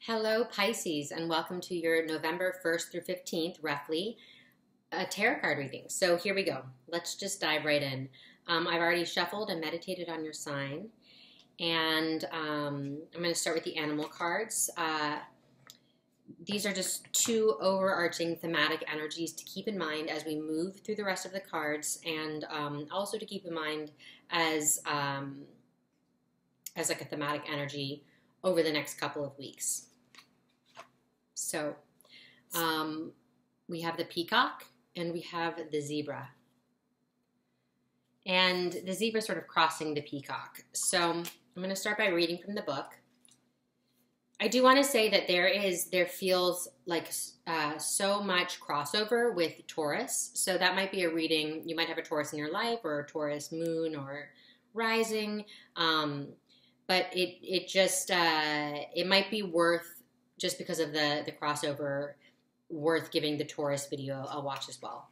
Hello, Pisces, and welcome to your November 1st through 15th, roughly, tarot card reading. So here we go. Let's just dive right in. I've already shuffled and meditated on your sign, and I'm going to start with the animal cards. These are just two overarching thematic energies to keep in mind as we move through the rest of the cards, and also to keep in mind as like a thematic energy over the next couple of weeks. So we have the peacock and we have the zebra. And the zebra sort of crossing the peacock. So I'm going to start by reading from the book. I do want to say that there feels like so much crossover with Taurus. So that might be a reading. You might have a Taurus in your life, or a Taurus moon or rising. But it might be worth, just because of the crossover, worth giving the Taurus video a watch as well.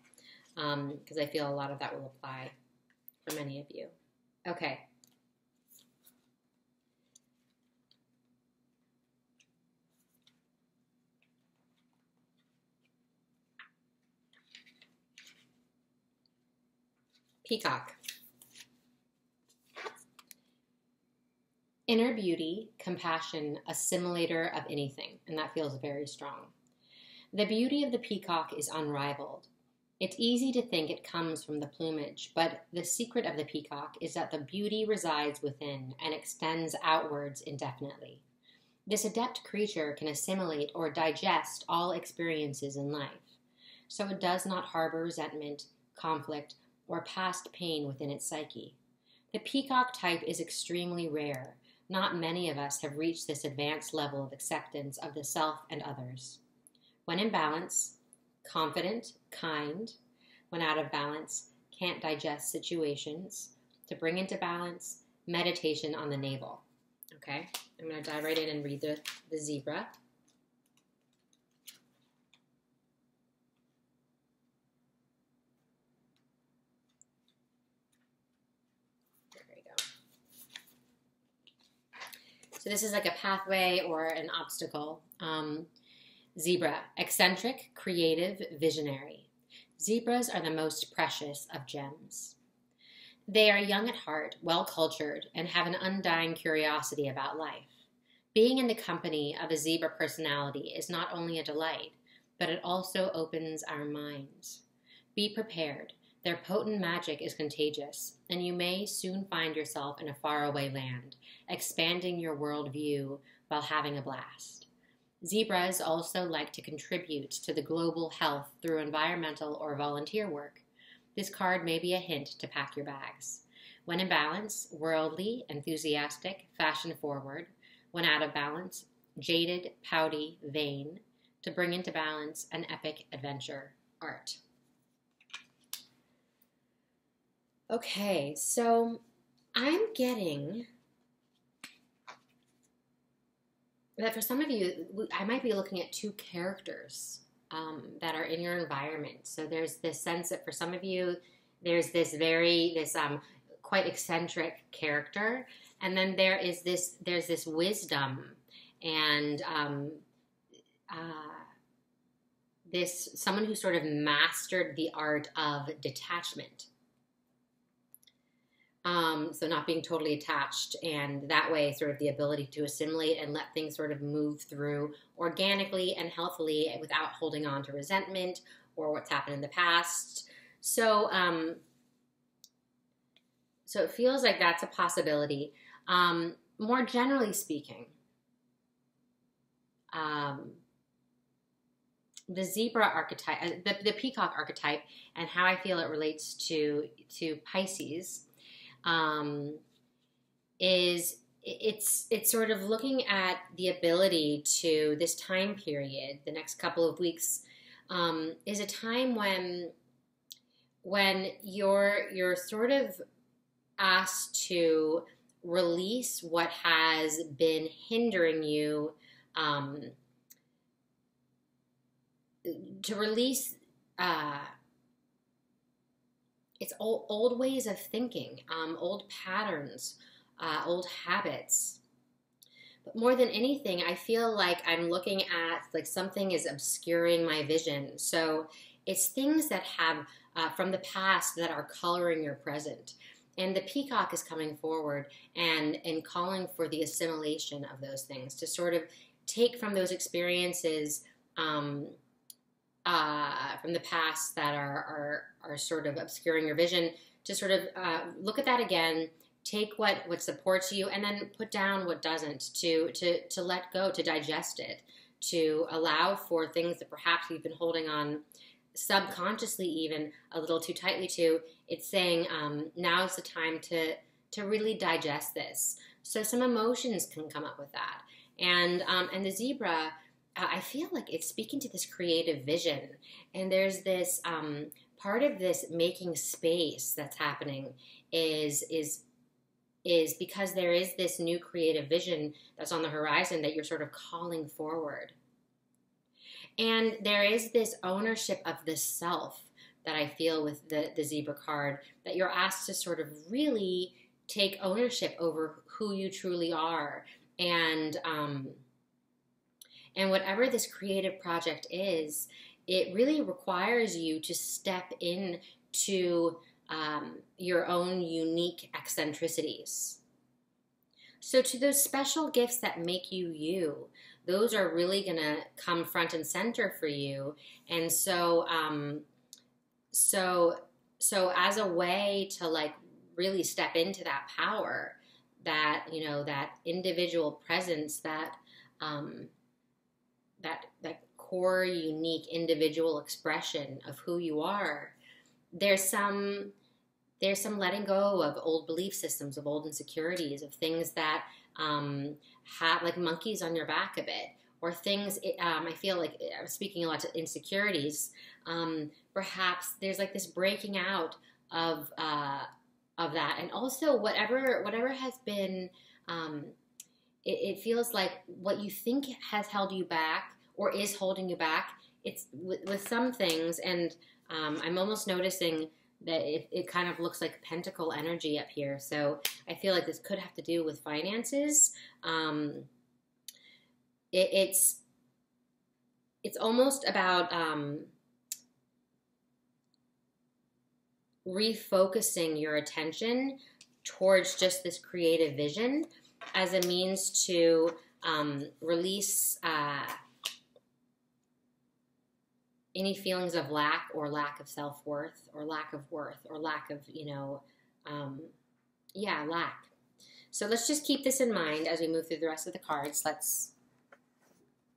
Because I feel a lot of that will apply for many of you. Okay. Peacock. Inner beauty, compassion, assimilator of anything, and that feels very strong. The beauty of the peacock is unrivaled. It's easy to think it comes from the plumage, but the secret of the peacock is that the beauty resides within and extends outwards indefinitely. This adept creature can assimilate or digest all experiences in life, so it does not harbor resentment, conflict, or past pain within its psyche. The peacock type is extremely rare. Not many of us have reached this advanced level of acceptance of the self and others. When in balance, confident, kind. When out of balance, can't digest situations. To bring into balance, meditation on the navel. Okay, I'm going to dive right in and read the zebra. So this is like a pathway or an obstacle. Zebra, eccentric, creative, visionary. Zebras are the most precious of gems. They are young at heart, well-cultured, and have an undying curiosity about life. Being in the company of a zebra personality is not only a delight, but it also opens our minds. Be prepared. Their potent magic is contagious, and you may soon find yourself in a faraway land, expanding your worldview while having a blast. Zebras also like to contribute to the global health through environmental or volunteer work. This card may be a hint to pack your bags. When in balance, worldly, enthusiastic, fashion-forward. When out of balance, jaded, pouty, vain. To bring into balance, an epic adventure, art. Okay, so I'm getting that for some of you, I might be looking at two characters that are in your environment. So there's this sense that for some of you, there's this quite eccentric character, and then there's this wisdom and someone who sort of mastered the art of detachment. So not being totally attached, and that way sort of the ability to assimilate and let things sort of move through organically and healthily without holding on to resentment or what's happened in the past. So, so it feels like that's a possibility. More generally speaking, the zebra archetype, the peacock archetype, and how I feel it relates to Pisces, it's sort of looking at the ability to, this time period, the next couple of weeks, is a time when you're sort of asked to release what has been hindering you, to release it's old ways of thinking, old patterns, old habits. But more than anything, I feel like I'm looking at like something is obscuring my vision. So it's things that have from the past that are coloring your present. And the peacock is coming forward and calling for the assimilation of those things, to sort of take from those experiences from the past that are sort of obscuring your vision, to sort of look at that again, take what supports you, and then put down what doesn't, to let go, to digest it, to allow for things that perhaps you've been holding on subconsciously even a little too tightly to. It's saying now's the time to really digest this. So some emotions can come up with that. And the zebra, I feel like it's speaking to this creative vision. And there's this part of this making space that's happening is because there is this new creative vision that's on the horizon that you're sort of calling forward. And there is this ownership of the self that I feel with the zebra card, that you're asked to sort of really take ownership over who you truly are. And whatever this creative project is, it really requires you to step into your own unique eccentricities. So to those special gifts that make you you, those are really going to come front and center for you. And so as a way to like really step into that power, that, you know, that individual presence, that core, unique individual expression of who you are, there's some letting go of old belief systems, of old insecurities, of things that have like monkeys on your back a bit, or things. I feel like I'm speaking a lot to insecurities. Perhaps there's like this breaking out of that, and also whatever has been. It feels like what you think has held you back or is holding you back. It's with some things, and I'm almost noticing that it kind of looks like pentacle energy up here. So I feel like this could have to do with finances. It's almost about refocusing your attention towards just this creative vision as a means to release any feelings of lack, or lack of self-worth, or lack of worth, or lack of, lack. So let's just keep this in mind as we move through the rest of the cards. Let's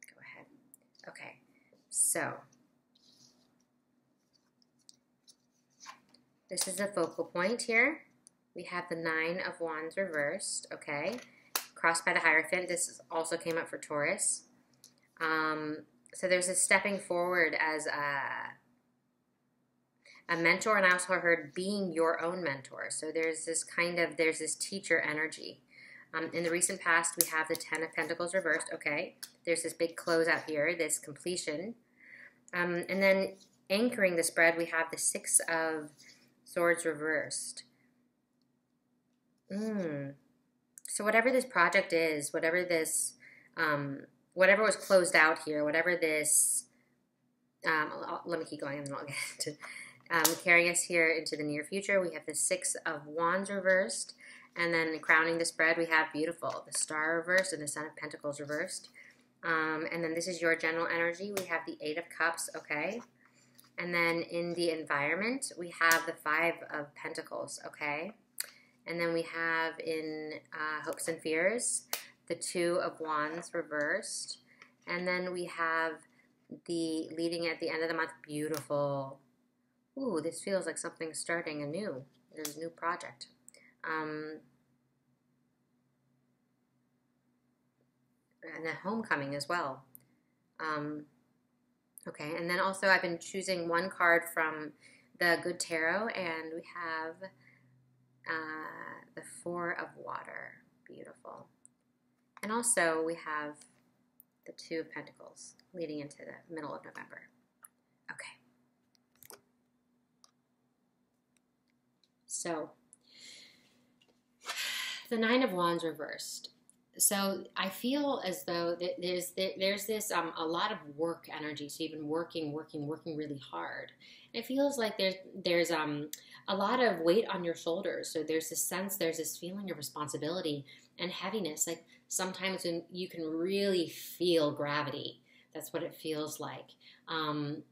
go ahead. Okay, so this is the focal point here. We have the 9 of Wands reversed, okay? Crossed by the Hierophant. This also came up for Taurus. So there's this stepping forward as a mentor, and I also heard being your own mentor. So there's this teacher energy. In the recent past, we have the 10 of Pentacles reversed, okay? There's this big closeout here, this completion. And then anchoring the spread, we have the 6 of Swords reversed. So whatever this project is, whatever this, whatever was closed out here, whatever this, let me keep going and then I'll get to carrying us here into the near future. We have the 6 of Wands reversed, and then crowning the spread, we have beautiful, the Star reversed and the Son of Pentacles reversed. And then this is your general energy. We have the 8 of Cups, okay? And then in the environment, we have the 5 of Pentacles, okay? And then we have in Hopes and Fears, the 2 of Wands reversed. And then we have the leading at the end of the month, beautiful. Ooh, this feels like something starting anew. There's a new project. And then homecoming as well. Okay, and then also I've been choosing one card from the Good Tarot, and we have the 4 of Water. Beautiful. And also we have the 2 of Pentacles leading into the middle of November. Okay. So, the 9 of Wands reversed. So I feel as though there's this a lot of work energy. So you've been working really hard. And it feels like there's a lot of weight on your shoulders. So there's this sense, there's this feeling of responsibility and heaviness. Like sometimes when you can really feel gravity, that's what it feels like. And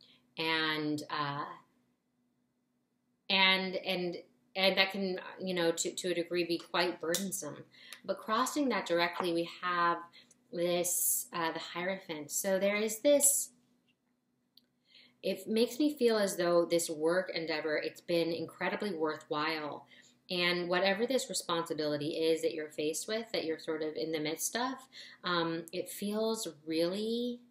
that can, to a degree be quite burdensome. But crossing that directly, we have this, the Hierophant. So there is this, it makes me feel as though this work endeavor, it's been incredibly worthwhile. And whatever this responsibility is that you're faced with, that you're sort of in the midst of, it feels really,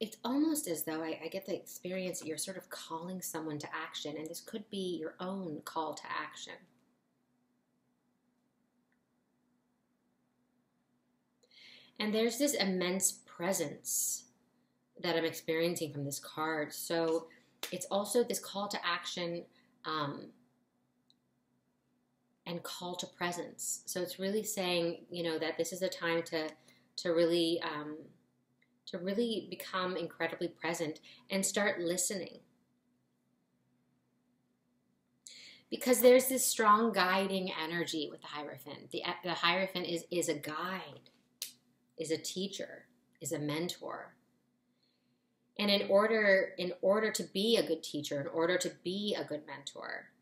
it's almost as though I get the experience that you're sort of calling someone to action, and this could be your own call to action. And there's this immense presence that I'm experiencing from this card. So it's also this call to action and call to presence. So it's really saying, that this is a time to really become incredibly present and start listening. Because there's this strong guiding energy with the Hierophant. The Hierophant is a guide, is a teacher, is a mentor. And in order to be a good teacher, in order to be a good mentor,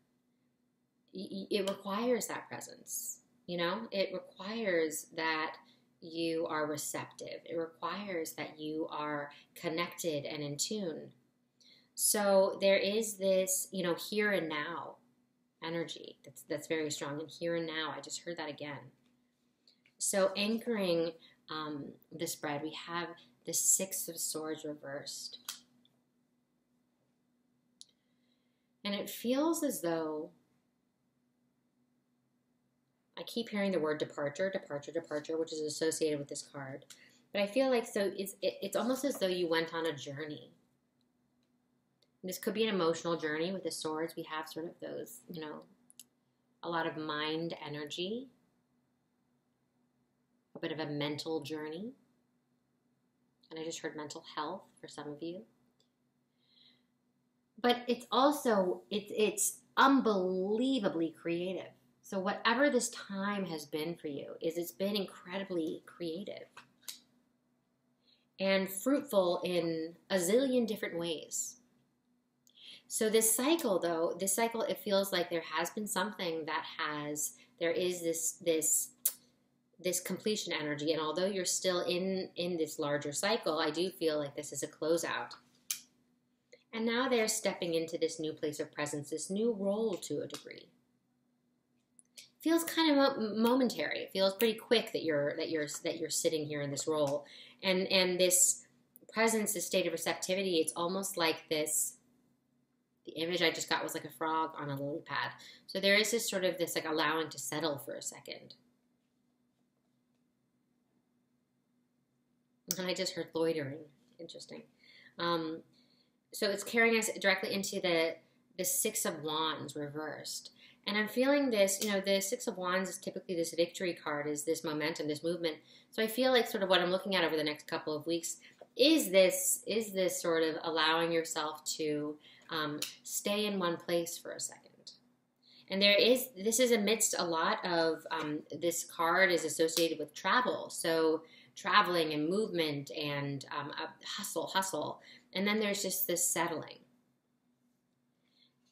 it requires that presence. It requires that you are receptive. It requires that you are connected and in tune. So there is this, here and now energy that's very strong. And here and now, I just heard that again. So anchoring the spread, we have the Six of Swords reversed. And it feels as though I keep hearing the word departure, which is associated with this card. But I feel like it's almost as though you went on a journey. And this could be an emotional journey with the swords. We have sort of those, a lot of mind energy, a bit of a mental journey. And I just heard mental health for some of you. But it's also, it's unbelievably creative. So whatever this time has been for you, it's been incredibly creative and fruitful in a zillion different ways. So this cycle, it feels like there has been something there is this completion energy. And although you're still in this larger cycle, I do feel like this is a closeout. And now they're stepping into this new place of presence, this new role to a degree. Feels kind of momentary. It feels pretty quick that you're sitting here in this role, and this presence, this state of receptivity. It's almost like this. The image I just got was like a frog on a lily pad. So there is this sort of this like allowing to settle for a second. And I just heard loitering. Interesting. So it's carrying us directly into the Six of Wands reversed. And I'm feeling this, the Six of Wands is typically this victory card, is this momentum, this movement. So I feel like sort of what I'm looking at over the next couple of weeks is this sort of allowing yourself to stay in one place for a second. And this is amidst a lot of, this card is associated with travel. So traveling and movement and hustle. And then there's just this settling.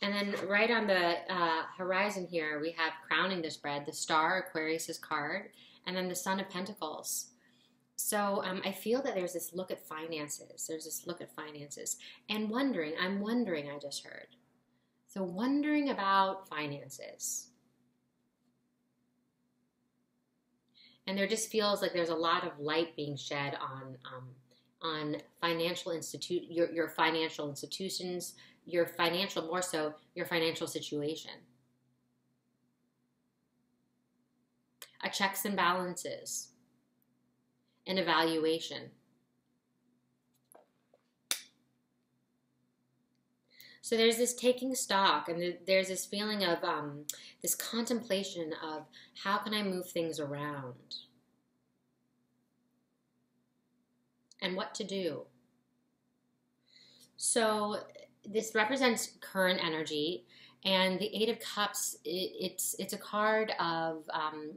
And then right on the horizon here, we have crowning the spread, the Star, Aquarius' card, and then the Sun of Pentacles. So I feel that there's this look at finances. And I'm wondering, I just heard. So wondering about finances. And there just feels like there's a lot of light being shed on financial your financial institutions, your financial situation. A checks and balances, an evaluation. So there's this taking stock, and there's this feeling of this contemplation of how can I move things around and what to do. So this represents current energy, and the Eight of Cups, it's a card of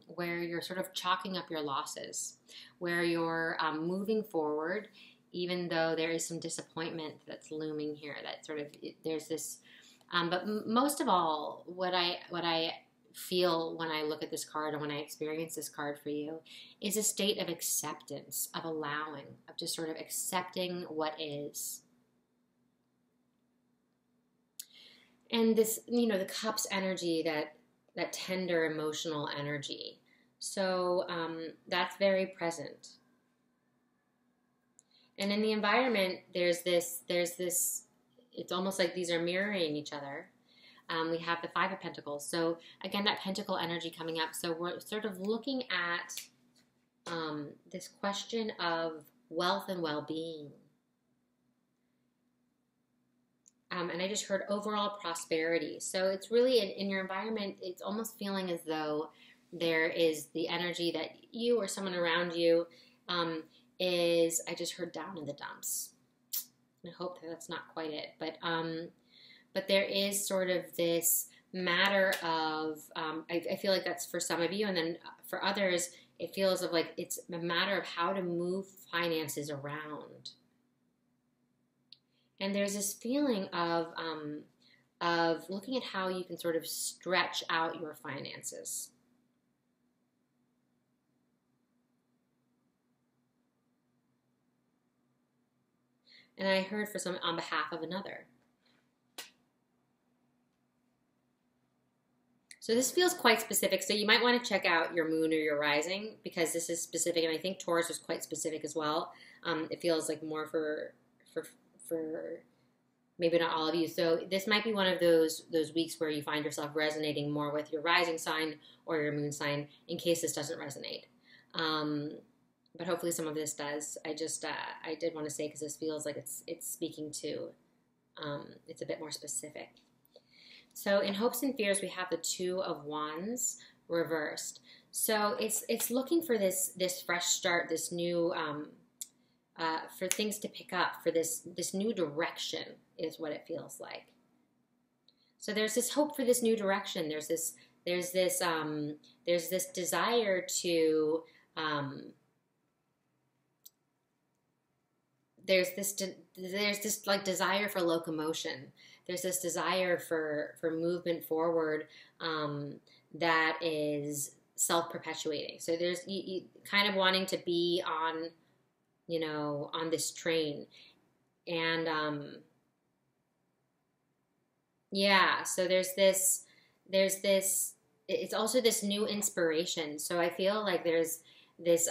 where you're sort of chalking up your losses, where you're moving forward, even though there is some disappointment that's looming here. That sort of there's this, but most of all, what I feel when I look at this card and when I experience this card for you is a state of acceptance, of allowing, of just sort of accepting what is. And this, the cups energy, that tender emotional energy. So that's very present. And in the environment, there's this, it's almost like these are mirroring each other. We have the Five of Pentacles. So again, that pentacle energy coming up. So we're sort of looking at this question of wealth and well-being. And I just heard overall prosperity. So it's really in your environment, it's almost feeling as though there is the energy that you or someone around you is, I just heard down in the dumps. I hope that's not quite it. But there is sort of this matter of, I feel like that's for some of you. And then for others, it feels of like it's a matter of how to move finances around. And there's this feeling of looking at how you can sort of stretch out your finances. And I heard for some on behalf of another. So this feels quite specific. So you might want to check out your moon or your rising, because this is specific. And I think Taurus was quite specific as well. It feels like more for maybe not all of you. So this might be one of those weeks where you find yourself resonating more with your rising sign or your moon sign, in case this doesn't resonate. But hopefully some of this does. I did want to say, because this feels like it's speaking to, it's a bit more specific. So in hopes and fears, we have the Two of Wands reversed. So it's looking for this fresh start, this new, for things to pick up, for this new direction is what it feels like. So there's this hope for this new direction. There's this desire to, there's this like desire for locomotion. There's this desire for movement forward that is self-perpetuating. So there's you kind of wanting to be on, on this train. And yeah, so there's this, it's also this new inspiration. So I feel like there's this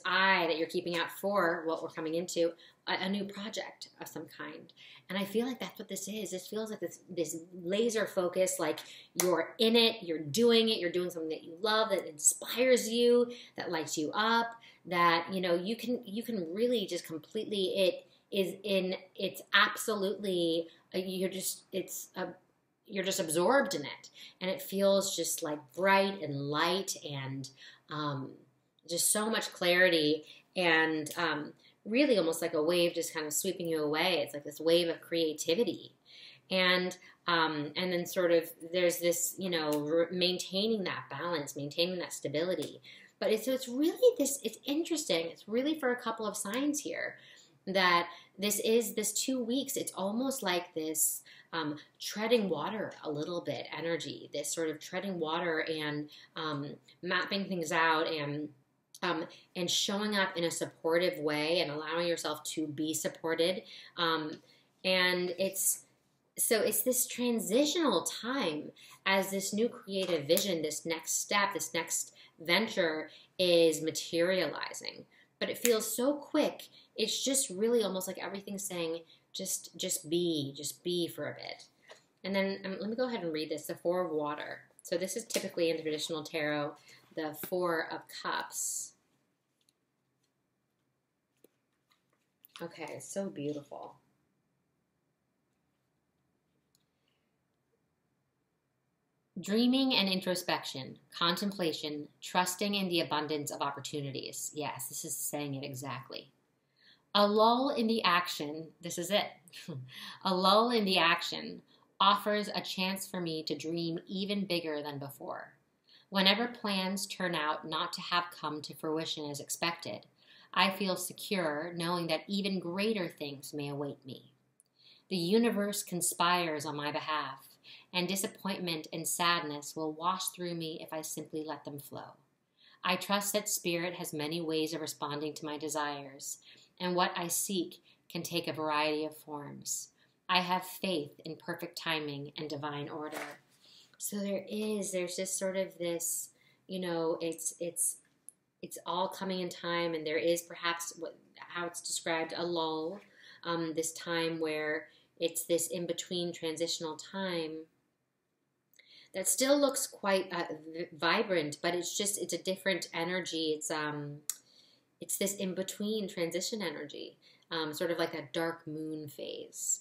eye that you're keeping out for what we're coming into, a new project of some kind. And I feel like that's what this is. This feels like this laser focus, like you're in it, you're doing something that you love, that inspires you, that lights you up, that, you can really just completely, it's absolutely, you're just absorbed in it. And it feels just like bright and light and just so much clarity, and really almost like a wave just kind of sweeping you away. It's like this wave of creativity. And then sort of there's this, maintaining that balance, maintaining that stability. But it's really it's interesting. It's really for a couple of signs here that this 2 weeks, it's almost like this treading water a little bit energy, this sort of treading water and mapping things out and showing up in a supportive way and allowing yourself to be supported. And it's this transitional time as this new creative vision, this next step, this next venture is materializing. But it feels so quick. It's just really almost like everything's saying, just be for a bit. And then let me go ahead and read this, the Four of Water. So this is typically in the traditional tarot, the Four of Cups. Okay, so beautiful. Dreaming and introspection, contemplation, trusting in the abundance of opportunities. Yes, this is saying it exactly. A lull in the action, this is it. A lull in the action offers a chance for me to dream even bigger than before. Whenever plans turn out not to have come to fruition as expected, I feel secure knowing that even greater things may await me. The universe conspires on my behalf, and disappointment and sadness will wash through me if I simply let them flow. I trust that Spirit has many ways of responding to my desires, and what I seek can take a variety of forms. I have faith in perfect timing and divine order. So there's just sort of this, it's all coming in time, and there is perhaps how it's described, a lull, this time where it's this in-between transitional time that still looks quite vibrant, but it's a different energy. It's this in-between transition energy, sort of like a dark moon phase.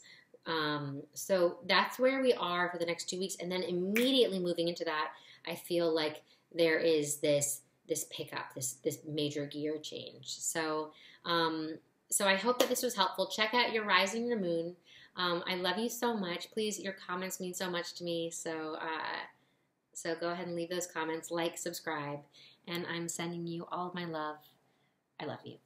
So that's where we are for the next 2 weeks, and then immediately moving into that, I feel like there is this pickup, this major gear change. So I hope that this was helpful. Check out your rising, your moon. I love you so much. Please, your comments mean so much to me. So go ahead and leave those comments, like, subscribe, and I'm sending you all of my love. I love you.